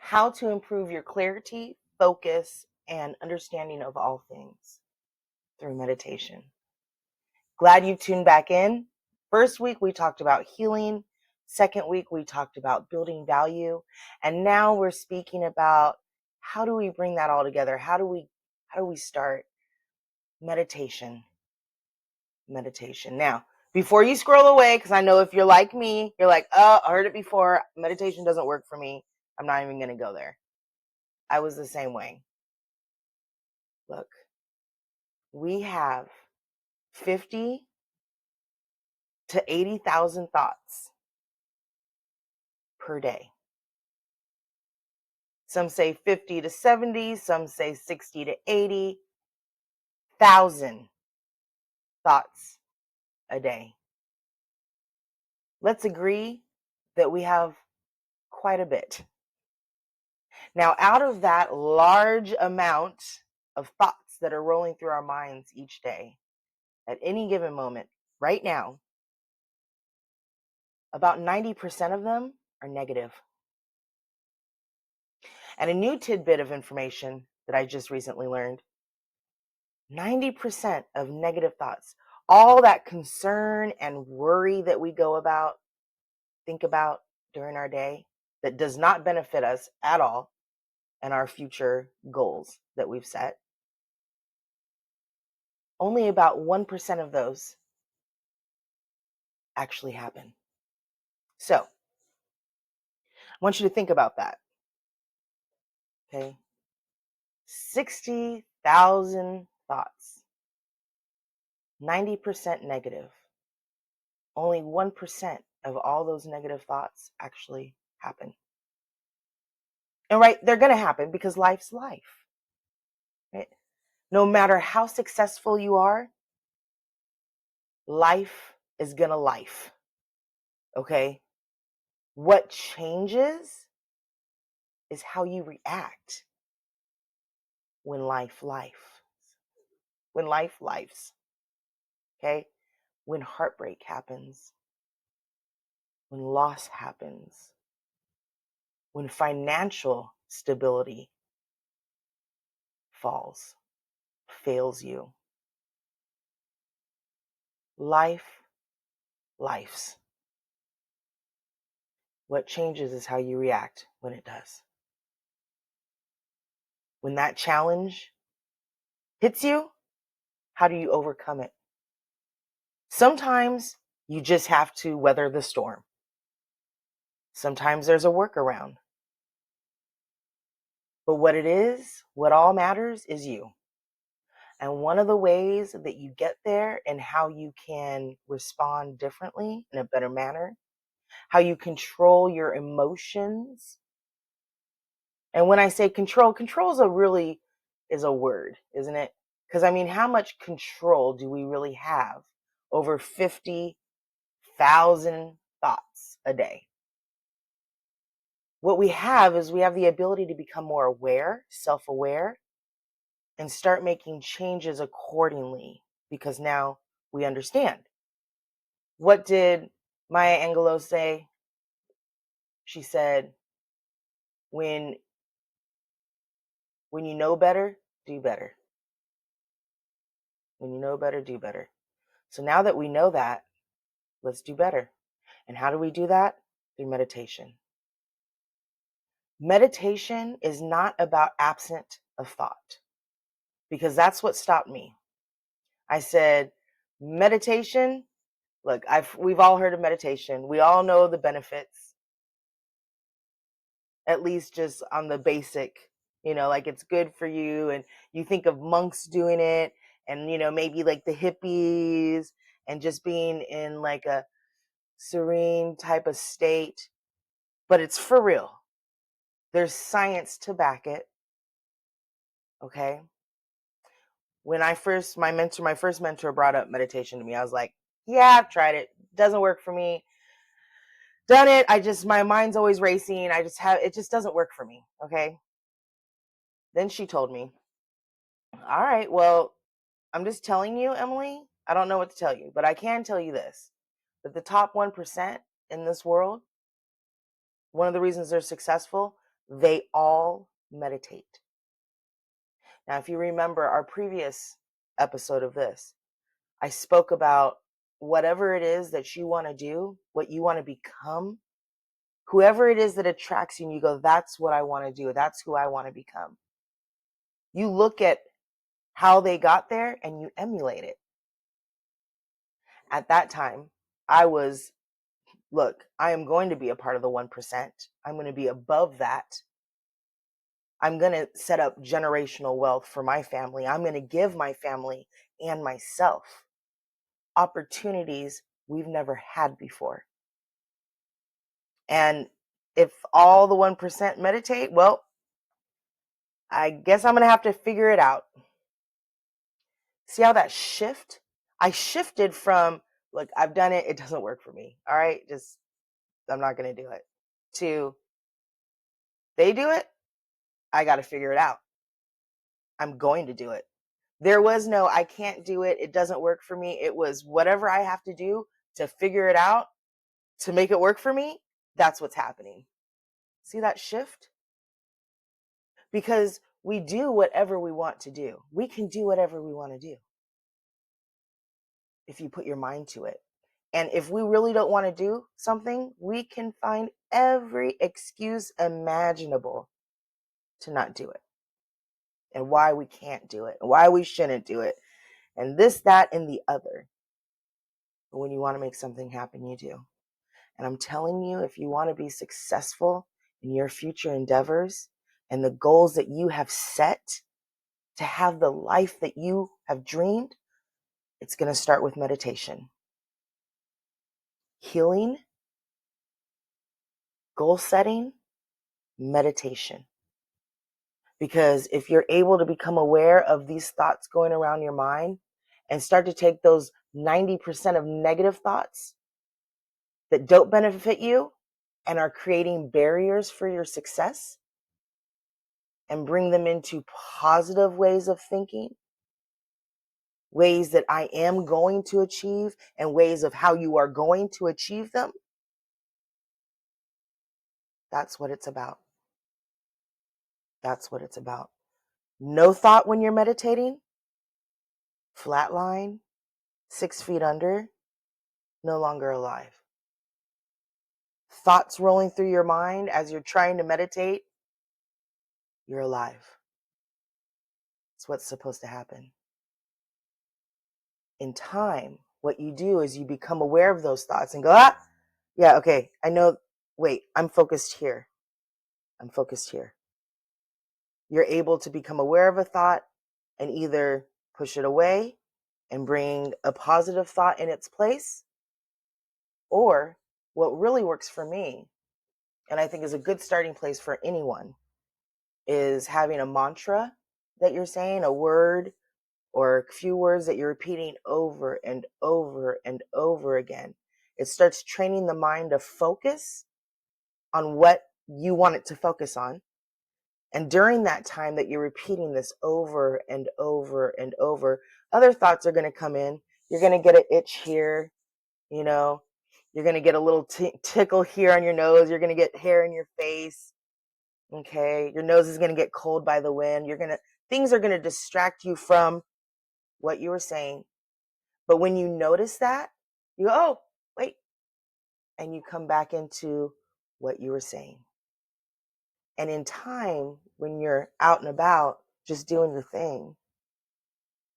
how to improve your clarity, focus, and understanding of all things through meditation. Glad you tuned back in. First week, we talked about healing. Second week, we talked about building value. And now we're speaking about how do we bring that all together? How do we start meditation? Meditation. Now, before you scroll away, because I know if you're like me, you're like, oh, I heard it before. Meditation doesn't work for me. I'm not even going to go there. I was the same way. Look, we have 50 to 80,000 thoughts per day. Some say 50 to 70, some say 60 to 80,000 thoughts a day. Let's agree that we have quite a bit. Now, out of that large amount of thoughts that are rolling through our minds each day, at any given moment, right now, about 90% of them are negative. And a new tidbit of information that I just recently learned, 90% of negative thoughts, all that concern and worry that we think about during our day, that does not benefit us at all and our future goals that we've set, only about 1% of those actually happen. So I want you to think about that. Okay. 60,000 thoughts, 90% negative. Only 1% of all those negative thoughts actually happen. And right, they're going to happen because life's life. Right? No matter how successful you are, life is going to life. Okay? What changes is how you react when life lives. Okay? When heartbreak happens, when loss happens, when financial stability fails you. Life's. What changes is how you react when it does. When that challenge hits you, how do you overcome it? Sometimes you just have to weather the storm. Sometimes there's a workaround. But what all matters is you. And one of the ways that you get there and how you can respond differently in a better manner, how you control your emotions. And when I say control is a word, isn't it? Because I mean, how much control do we really have over 50,000 thoughts a day? What we have is we have the ability to become more aware, self-aware, and start making changes accordingly because now we understand. What did Maya Angelou say? She said, when you know better, do better. When you know better, do better. So now that we know that, let's do better. And how do we do that? Through meditation. Meditation is not about absent of thought, because that's what stopped me. I said, meditation, look, we've all heard of meditation. We all know the benefits, at least just on the basic, like it's good for you. And you think of monks doing it and, maybe like the hippies and just being in like a serene type of state, but it's for real. There's science to back it. Okay. When my first mentor brought up meditation to me, I was like, yeah, I've tried it. Doesn't work for me. Done it. My mind's always racing. It just doesn't work for me. Okay. Then she told me, all right, well, I'm just telling you, Emily, I don't know what to tell you, but I can tell you this, that the top 1% in this world, one of the reasons they're successful, They all meditate. Now, if you remember our previous episode of this, I spoke about whatever it is that you want to do, what you want to become, whoever it is that attracts you, and you go, that's what I want to do. That's who I want to become. You look at how they got there and you emulate it. At that time, I was, look, I am going to be a part of the 1%. I'm going to be above that. I'm going to set up generational wealth for my family. I'm going to give my family and myself opportunities we've never had before. And if all the 1% meditate, well, I guess I'm going to have to figure it out. See how that shift? I shifted from, look, I've done it. It doesn't work for me. All right. I'm not going to do it. To, they do it. I got to figure it out. I'm going to do it. There was no, I can't do it. It doesn't work for me. It was whatever I have to do to figure it out to make it work for me. That's what's happening. See that shift? Because we do whatever we want to do. We can do whatever we want to do if you put your mind to it. And if we really don't want to do something, we can find every excuse imaginable to not do it, and why we can't do it, and why we shouldn't do it, and this, that, and the other. But when you want to make something happen, you do. And I'm telling you, if you want to be successful in your future endeavors and the goals that you have set to have the life that you have dreamed, it's going to start with meditation, healing, goal setting, meditation. Because if you're able to become aware of these thoughts going around your mind and start to take those 90% of negative thoughts that don't benefit you and are creating barriers for your success and bring them into positive ways of thinking, ways that I am going to achieve and ways of how you are going to achieve them, that's what it's about. That's what it's about. No thought when you're meditating, flatline, 6 feet under, no longer alive. Thoughts rolling through your mind as you're trying to meditate, you're alive. It's what's supposed to happen. In time, what you do is you become aware of those thoughts and go, yeah, okay, I know, wait, I'm focused here. I'm focused here. You're able to become aware of a thought and either push it away and bring a positive thought in its place, or what really works for me, and I think is a good starting place for anyone, is having a mantra that you're saying, a word or a few words that you're repeating over and over and over again. It starts training the mind to focus on what you want it to focus on. And during that time that you're repeating this over and over and over, other thoughts are going to come in. You're going to get an itch here, you know, you're going to get a little tickle here on your nose. You're going to get hair in your face. Okay. Your nose is going to get cold by the wind. Things are going to distract you from what you were saying. But when you notice that, you go, oh, wait. And you come back into what you were saying. And in time, when you're out and about, just doing your thing,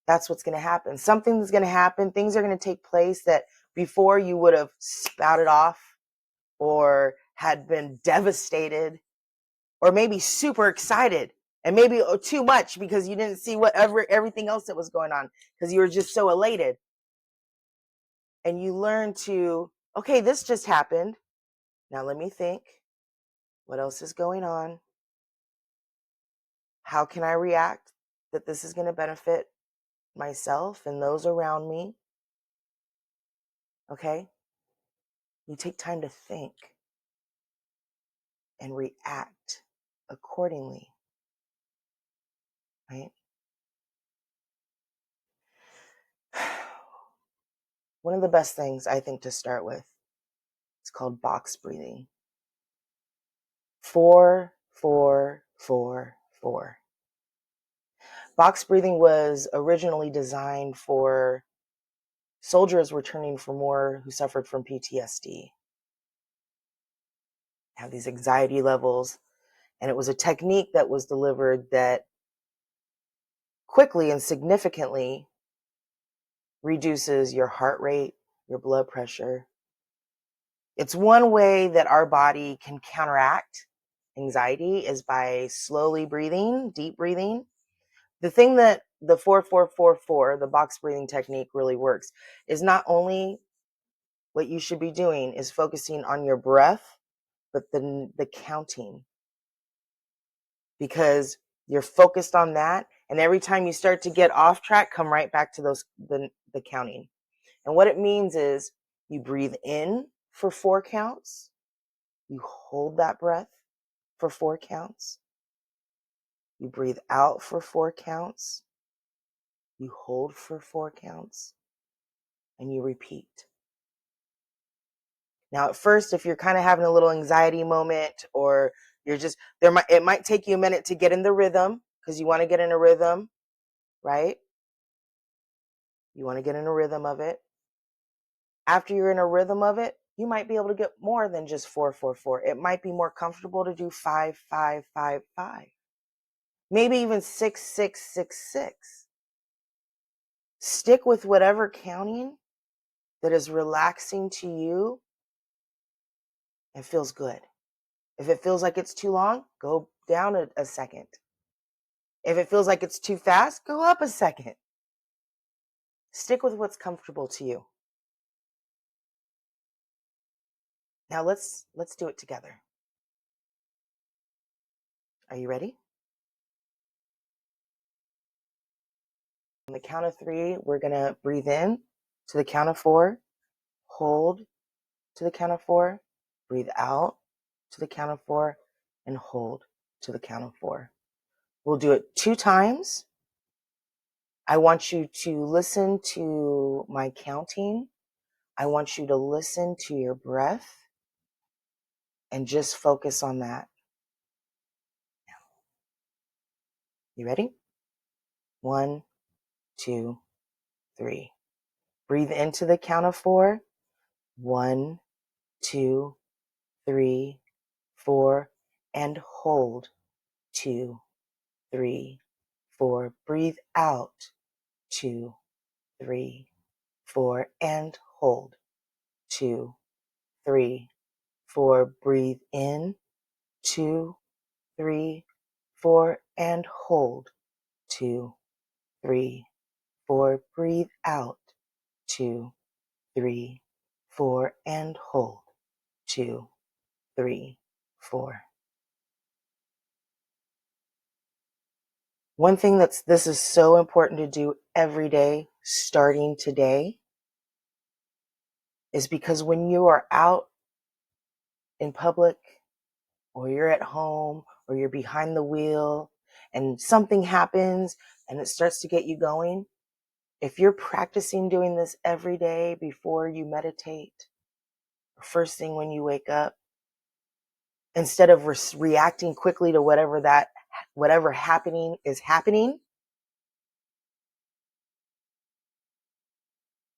that's what's going to happen. Something's going to happen. Things are going to take place that before you would have spouted off or had been devastated or maybe super excited and maybe too much because you didn't see everything else that was going on because you were just so elated. And you learn to, okay, this just happened. Now let me think. What else is going on? How can I react that this is going to benefit myself and those around me? Okay? You take time to think and react accordingly, right? One of the best things I think to start with, it's called box breathing. 4, 4, 4, 4. Box breathing was originally designed for soldiers returning from war who suffered from PTSD, have these anxiety levels. And it was a technique that was delivered that quickly and significantly reduces your heart rate, your blood pressure. It's one way that our body can counteract anxiety is by slowly breathing, deep breathing. The thing that the 4-4-4-4, the box breathing technique, really works is not only what you should be doing is focusing on your breath, but the counting, because you're focused on that. And every time you start to get off track, come right back to the counting. And what it means is you breathe in for 4 counts. You hold that breath for 4 counts. You breathe out for 4 counts. You hold for 4 counts. And you repeat. Now, at first, if you're kind of having a little anxiety moment, or you're just it might take you a minute to get in the rhythm, because you want to get in a rhythm, right? You want to get in a rhythm of it. After you're in a rhythm of it, you might be able to get more than just 4-4-4. It might be more comfortable to do 5-5-5-5. Maybe even 6-6-6-6. Stick with whatever counting that is relaxing to you and feels good. If it feels like it's too long, go down a second. If it feels like it's too fast, go up a second. Stick with what's comfortable to you. Now let's do it together. Are you ready? On the count of 3, we're going to breathe in to the count of 4, hold to the count of 4, breathe out to the count of 4, and hold to the count of 4. We'll do it 2 times. I want you to listen to my counting. I want you to listen to your breath and just focus on that. You ready? 1, 2, 3. Breathe into the count of 4. 1, 2, 3, 4, and hold. 2, 3, 4. Breathe out. 2, 3, 4, and hold. 2, 3, 4. Breathe in. 2, 3, 4, and hold. 2, 3, 4. Breathe out. 2, 3, 4, and hold. 2, 3, 4. One thing this is so important to do every day, starting today, is because when you are out in public, or you're at home, or you're behind the wheel, and something happens and it starts to get you going, if you're practicing doing this every day before you meditate, or first thing when you wake up, instead of reacting quickly to whatever happening is happening,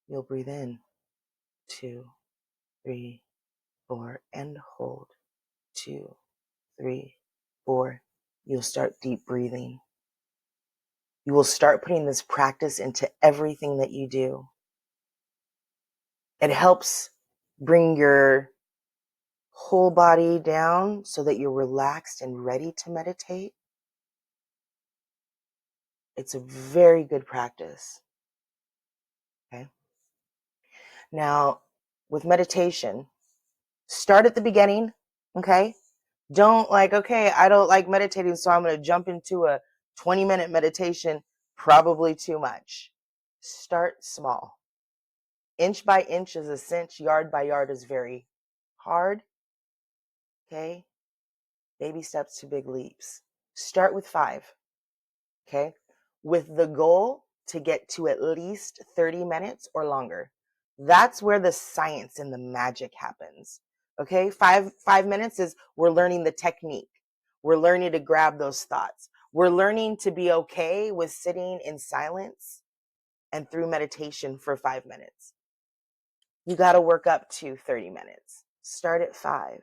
you'll breathe in. 2, 3, 4, and hold. 2, 3, 4. You'll start deep breathing. You will start putting this practice into everything that you do. It helps bring your whole body down so that you're relaxed and ready to meditate. It's a very good practice. Okay. Now, with meditation, start at the beginning. Okay. Don't okay, I don't like meditating, so I'm going to jump into a 20-minute meditation. Probably too much. Start small. Inch by inch is a cinch. Yard by yard is very hard. Okay. Baby steps to big leaps. Start with 5. Okay. With the goal to get to at least 30 minutes or longer. That's where the science and the magic happens. Okay. 5 minutes is we're learning the technique. We're learning to grab those thoughts. We're learning to be okay with sitting in silence and through meditation for 5 minutes. You got to work up to 30 minutes. Start at 5,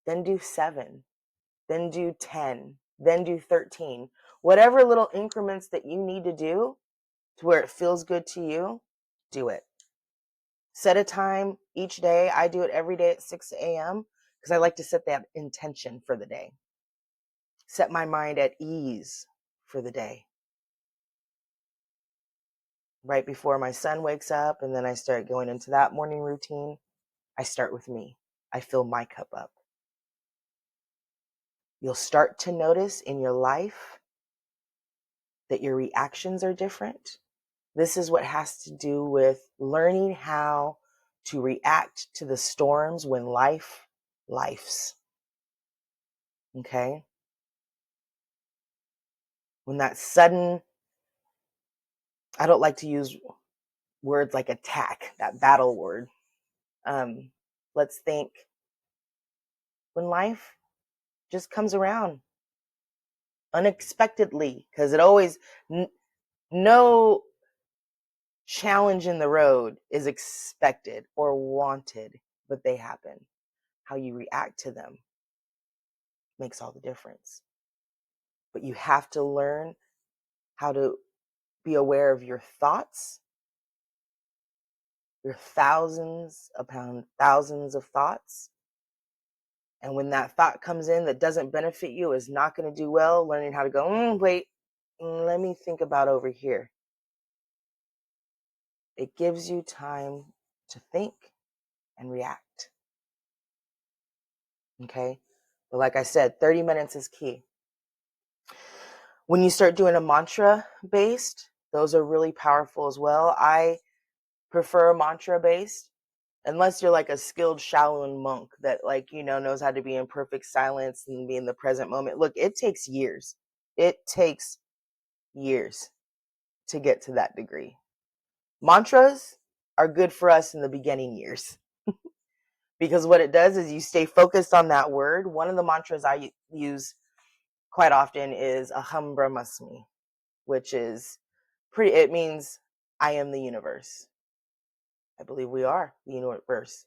then do 7, then do 10, then do 13. Whatever little increments that you need to do to where it feels good to you, do it. Set a time each day. I do it every day at 6 a.m. because I like to set that intention for the day. Set my mind at ease for the day. Right before my son wakes up, and then I start going into that morning routine, I start with me. I fill my cup up. You'll start to notice in your life that your reactions are different. This is what has to do with learning how to react to the storms when life lifes. Okay? When that sudden, I don't like to use words like attack, that battle word. Let's think when life just comes around unexpectedly, because it always, no challenge in the road is expected or wanted, but they happen. How you react to them makes all the difference. But you have to learn how to be aware of your thoughts, your thousands upon thousands of thoughts. And when that thought comes in that doesn't benefit you, is not going to do well, learning how to go, wait, let me think about over here. It gives you time to think and react. Okay? But like I said, 30 minutes is key. When you start doing a mantra based, those are really powerful as well. I prefer mantra based, unless you're like a skilled Shaolin monk that knows how to be in perfect silence and be in the present moment. Look, it takes years. It takes years to get to that degree. Mantras are good for us in the beginning years because what it does is you stay focused on that word. One of the mantras I use quite often is Aham Brahmasmi, which is it means I am the universe. I believe we are the universe.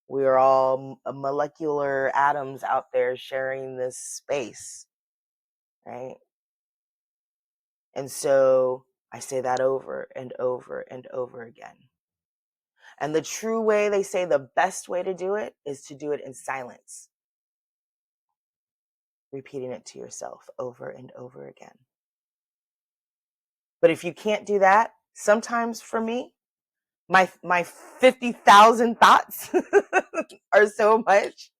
We are all molecular atoms out there sharing this space, right? And so I say that over and over and over again. And the true way, they say the best way to do it is to do it in silence, repeating it to yourself over and over again. But if you can't do that, sometimes for me, my 50,000 thoughts are so much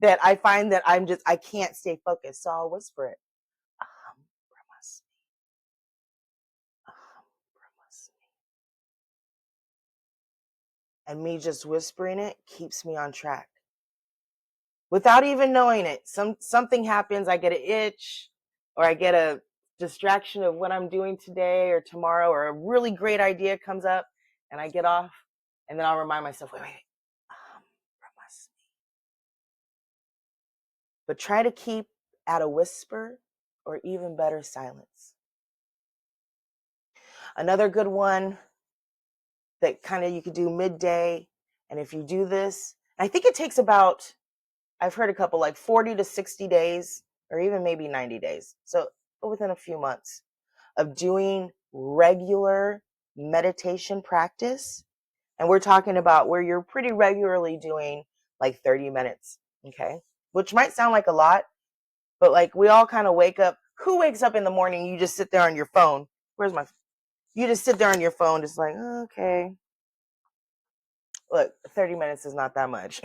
that I find that I can't stay focused. So I'll whisper it. Aham Brahmasmi. Aham Brahmasmi. And me just whispering it keeps me on track. Without even knowing it, something happens, I get an itch, or I get a distraction of what I'm doing today or tomorrow, or a really great idea comes up, and I get off, and then I'll remind myself, wait. But try to keep at a whisper or even better, silence. Another good one that kind of you could do midday, and if you do this, I think it takes about, I've heard a couple, like 40 to 60 days, or even maybe 90 days. So within a few months of doing regular meditation practice. And we're talking about where you're pretty regularly doing like 30 minutes. Okay. Which might sound like a lot, but like we all kind of wake up. Who wakes up in the morning? You just sit there on your phone. You just sit there on your phone, just like, okay. Look, 30 minutes is not that much.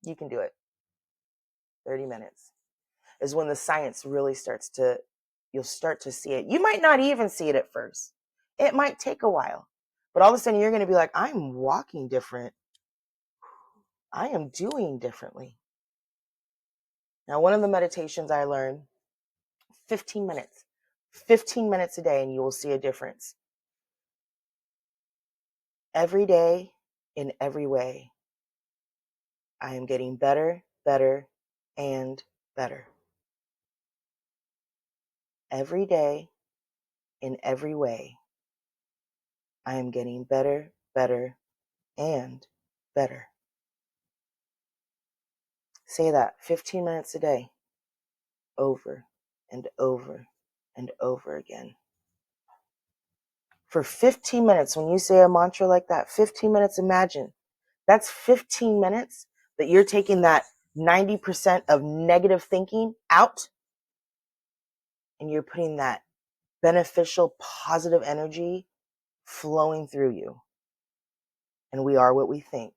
You can do it. 30 minutes is when the science really you'll start to see it. You might not even see it at first. It might take a while, but all of a sudden you're going to be like, I'm walking different. I am doing differently. Now, one of the meditations I learned, 15 minutes, 15 minutes a day, and you will see a difference. Every day, in every way, I am getting better, better, and better. every day, in every way, I am getting better, better, and better. Say that 15 minutes a day, over and over and over again. For 15 minutes, when you say a mantra like that, 15 minutes, imagine that's 15 minutes that you're taking that 90% of negative thinking out and you're putting that beneficial, positive energy flowing through you. And we are what we think.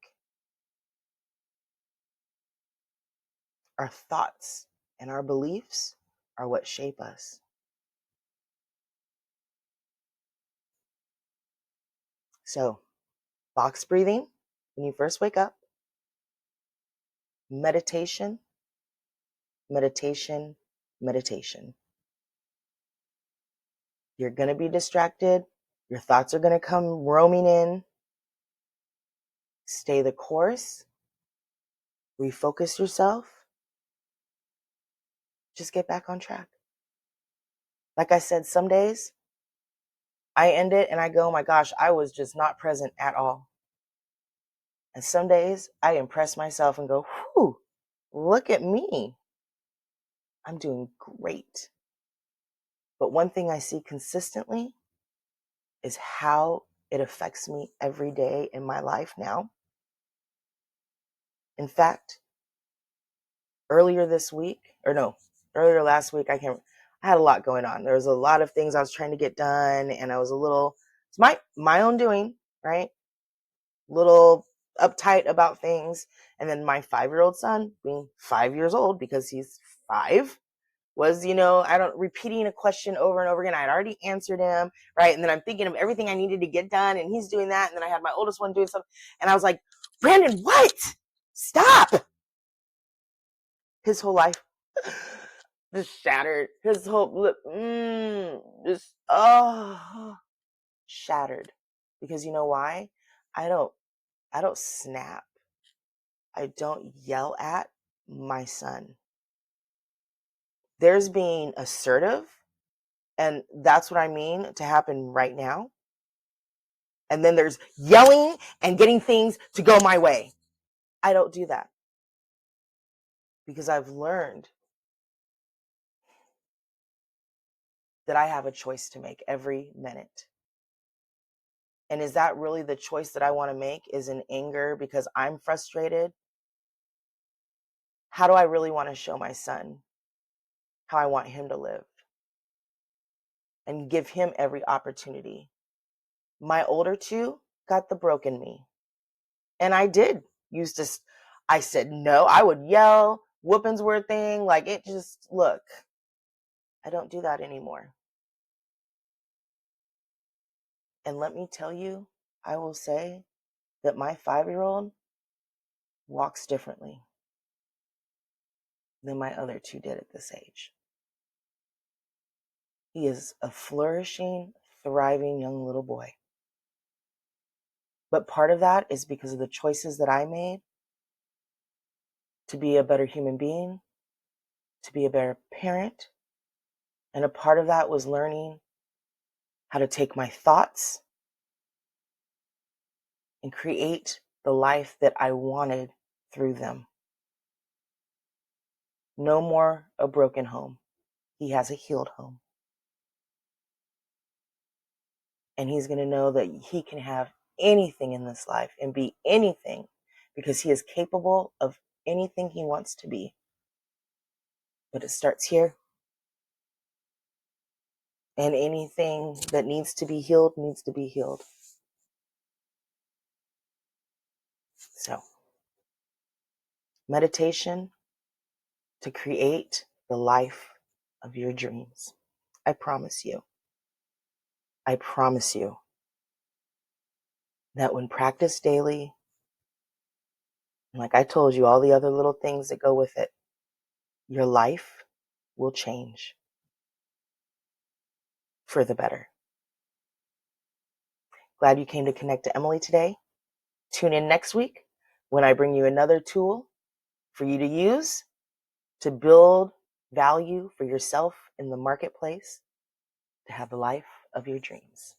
Our thoughts and our beliefs are what shape us. So, box breathing when you first wake up, meditation, meditation, meditation. You're going to be distracted. Your thoughts are going to come roaming in. Stay the course. Refocus yourself. Just get back on track. Like I said, some days I end it and I go, oh my gosh, I was just not present at all. And some days I impress myself and go, whew, look at me. I'm doing great. But one thing I see consistently is how it affects me every day in my life now. In fact, earlier last week, I had a lot going on. There was a lot of things I was trying to get done, and I was it's my own doing, right? Little uptight about things. And then my 5-year-old son, being 5 years old because he's 5, was, repeating a question over and over again. I had already answered him, right? And then I'm thinking of everything I needed to get done, and he's doing that. And then I had my oldest one doing something, and I was like, Brandon, what? Stop! His whole life just shattered. His whole shattered. Because you know why? I don't snap. I don't yell at my son. There's being assertive, and that's what I mean to happen right now. And then there's yelling and getting things to go my way. I don't do that because I've learned that I have a choice to make every minute. And is that really the choice that I want to make, is in anger because I'm frustrated? How do I really want to show my son how I want him to live and give him every opportunity? My older two got the broken me. And I did I said no, I would yell, whoopings were a thing. Like look, I don't do that anymore. And let me tell you, I will say that my 5-year-old walks differently than my other two did at this age. He is a flourishing, thriving young little boy. But part of that is because of the choices that I made to be a better human being, to be a better parent. And a part of that was learning how to take my thoughts and create the life that I wanted through them. No more a broken home. He has a healed home. And he's going to know that he can have anything in this life and be anything because he is capable of anything he wants to be. But it starts here. And anything that needs to be healed needs to be healed. So, meditation to create the life of your dreams. I promise you that when practiced daily, and like I told you, all the other little things that go with it, your life will change for the better. Glad you came to Connect to Emily today. Tune in next week when I bring you another tool for you to use to build value for yourself in the marketplace to have the life of your dreams.